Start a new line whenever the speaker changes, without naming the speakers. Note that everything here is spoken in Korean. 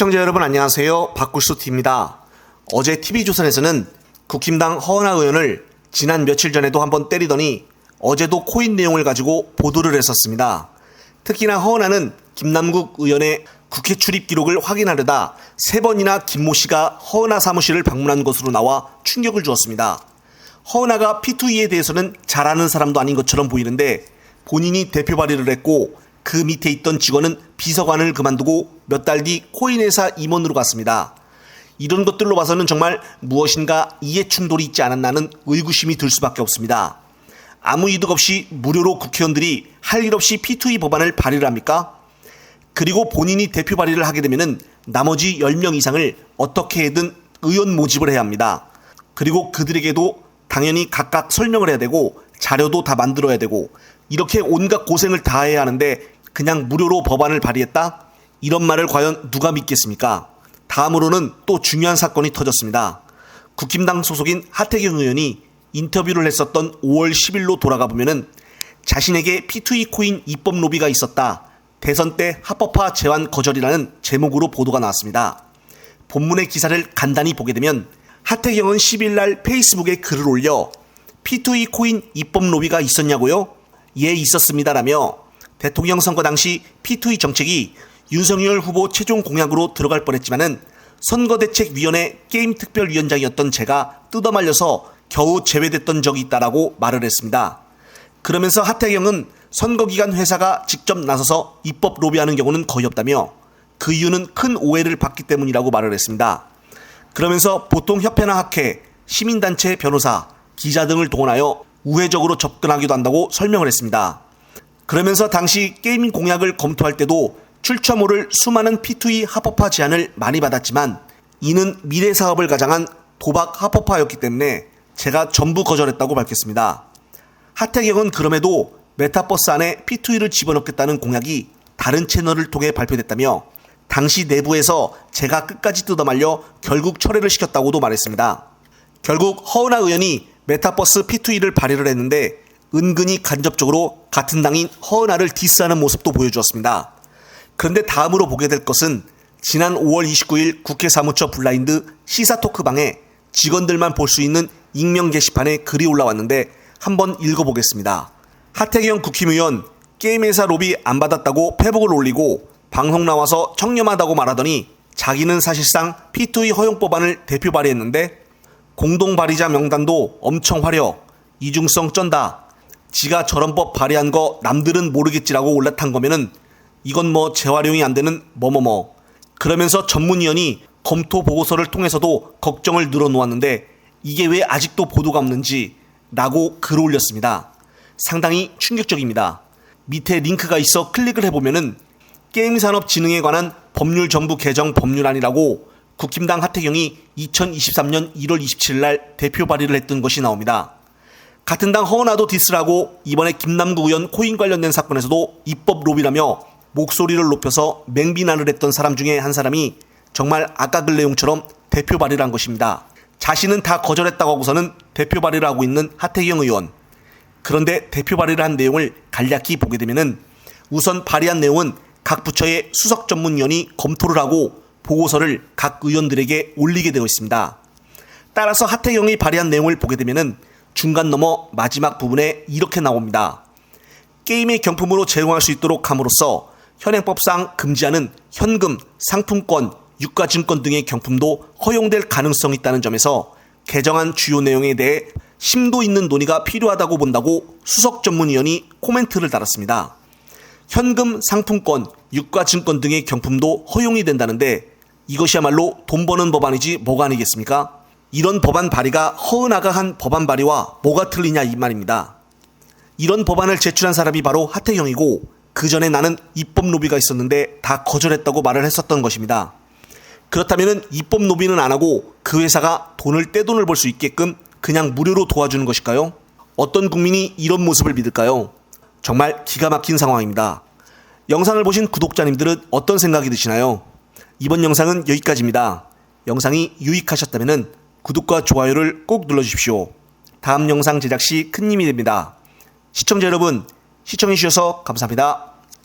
시청자 여러분 안녕하세요. 박굴수TV입니다. 어제 TV조선에서는 국힘당 허은하 의원을 지난 며칠 전에도 한번 때리더니 어제도 코인 내용을 가지고 보도를 했었습니다. 특히나 허은하는 김남국 의원의 국회 출입 기록을 확인하려다 3번이나 김모 씨가 허은하 사무실을 방문한 것으로 나와 충격을 주었습니다. 허은하가 P2E에 대해서는 잘 아는 사람도 아닌 것처럼 보이는데 본인이 대표 발의를 했고 그 밑에 있던 직원은 비서관을 그만두고 몇 달 뒤 코인회사 임원으로 갔습니다. 이런 것들로 봐서는 정말 무엇인가 이해 충돌이 있지 않았나는 의구심이 들 수밖에 없습니다. 아무 이득 없이 무료로 국회의원들이 할 일 없이 P2E 법안을 발의를 합니까? 그리고 본인이 대표 발의를 하게 되면 나머지 10명 이상을 어떻게든 의원 모집을 해야 합니다. 그리고 그들에게도 당연히 각각 설명을 해야 되고 자료도 다 만들어야 되고 이렇게 온갖 고생을 다 해야 하는데 그냥 무료로 법안을 발의했다? 이런 말을 과연 누가 믿겠습니까? 다음으로는 또 중요한 사건이 터졌습니다. 국힘당 소속인 하태경 의원이 인터뷰를 했었던 5월 10일로 돌아가 보면은 자신에게 P2E 코인 입법 로비가 있었다. 대선 때 합법화 제한 거절이라는 제목으로 보도가 나왔습니다. 본문의 기사를 간단히 보게 되면 하태경은 10일 날 페이스북에 글을 올려 P2E 코인 입법 로비가 있었냐고요? 예, 있었습니다라며 대통령 선거 당시 P2E 정책이 윤석열 후보 최종 공약으로 들어갈 뻔했지만은 선거대책위원회 게임특별위원장이었던 제가 뜯어말려서 겨우 제외됐던 적이 있다라고 말을 했습니다. 그러면서 하태경은 선거기간 회사가 직접 나서서 입법 로비하는 경우는 거의 없다며 그 이유는 큰 오해를 받기 때문이라고 말을 했습니다. 그러면서 보통 협회나 학회, 시민단체 변호사, 기자 등을 동원하여 우회적으로 접근하기도 한다고 설명을 했습니다. 그러면서 당시 게임 공약을 검토할 때도 출처모를 수많은 P2E 합법화 제안을 많이 받았지만 이는 미래 사업을 가장한 도박 합법화였기 때문에 제가 전부 거절했다고 밝혔습니다. 하태경은 그럼에도 메타버스 안에 P2E를 집어넣겠다는 공약이 다른 채널을 통해 발표됐다며 당시 내부에서 제가 끝까지 뜯어말려 결국 철회를 시켰다고도 말했습니다. 결국 허은하 의원이 메타버스 P2E를 발의를 했는데 은근히 간접적으로 같은 당인 허은하를 디스하는 모습도 보여주었습니다. 그런데 다음으로 보게 될 것은 지난 5월 29일 국회 사무처 블라인드 시사토크방에 직원들만 볼 수 있는 익명 게시판에 글이 올라왔는데 한번 읽어보겠습니다. 하태경 국힘의원 게임회사 로비 안 받았다고 페북을 올리고 방송 나와서 청렴하다고 말하더니 자기는 사실상 P2E 허용법안을 대표 발의했는데 공동 발의자 명단도 엄청 화려, 이중성 쩐다. 지가 저런 법 발의한 거 남들은 모르겠지라고 올라탄 거면은 이건 뭐 재활용이 안 되는 뭐뭐뭐. 그러면서 전문위원이 검토 보고서를 통해서도 걱정을 늘어놓았는데 이게 왜 아직도 보도가 없는지 라고 글을 올렸습니다. 상당히 충격적입니다. 밑에 링크가 있어 클릭을 해보면은 게임산업진흥에 관한 법률 정부 개정 법률안이라고 국힘당 하태경이 2023년 1월 27일 날 대표 발의를 했던 것이 나옵니다. 같은 당 허은하도 디스라고 이번에 김남국 의원 코인 관련된 사건에서도 입법 로비라며 목소리를 높여서 맹비난을 했던 사람 중에 한 사람이 정말 아까 글 내용처럼 대표 발의를 한 것입니다. 자신은 다 거절했다고 하고서는 대표 발의를 하고 있는 하태경 의원. 그런데 대표 발의를 한 내용을 간략히 보게 되면은 우선 발의한 내용은 각 부처의 수석 전문위원이 검토를 하고 보고서를 각 의원들에게 올리게 되어 있습니다. 따라서 하태경이 발의한 내용을 보게 되면은 중간 넘어 마지막 부분에 이렇게 나옵니다. 게임의 경품으로 제공할 수 있도록 함으로써 현행법상 금지하는 현금, 상품권, 유가증권 등의 경품도 허용될 가능성이 있다는 점에서 개정안 주요 내용에 대해 심도 있는 논의가 필요하다고 본다고 수석 전문위원이 코멘트를 달았습니다. 현금, 상품권, 유가증권 등의 경품도 허용이 된다는데 이것이야말로 돈 버는 법안이지 뭐가 아니겠습니까? 이런 법안 발의가 허은하가 한 법안 발의와 뭐가 틀리냐 이 말입니다. 이런 법안을 제출한 사람이 바로 하태경이고 그 전에 나는 입법 로비가 있었는데 다 거절했다고 말을 했었던 것입니다. 그렇다면 입법 로비는 안 하고 그 회사가 돈을 떼돈을 벌 수 있게끔 그냥 무료로 도와주는 것일까요? 어떤 국민이 이런 모습을 믿을까요? 정말 기가 막힌 상황입니다. 영상을 보신 구독자님들은 어떤 생각이 드시나요? 이번 영상은 여기까지입니다. 영상이 유익하셨다면 구독과 좋아요를 꼭 눌러주십시오. 다음 영상 제작 시 큰 힘이 됩니다. 시청자 여러분, 시청해주셔서 감사합니다.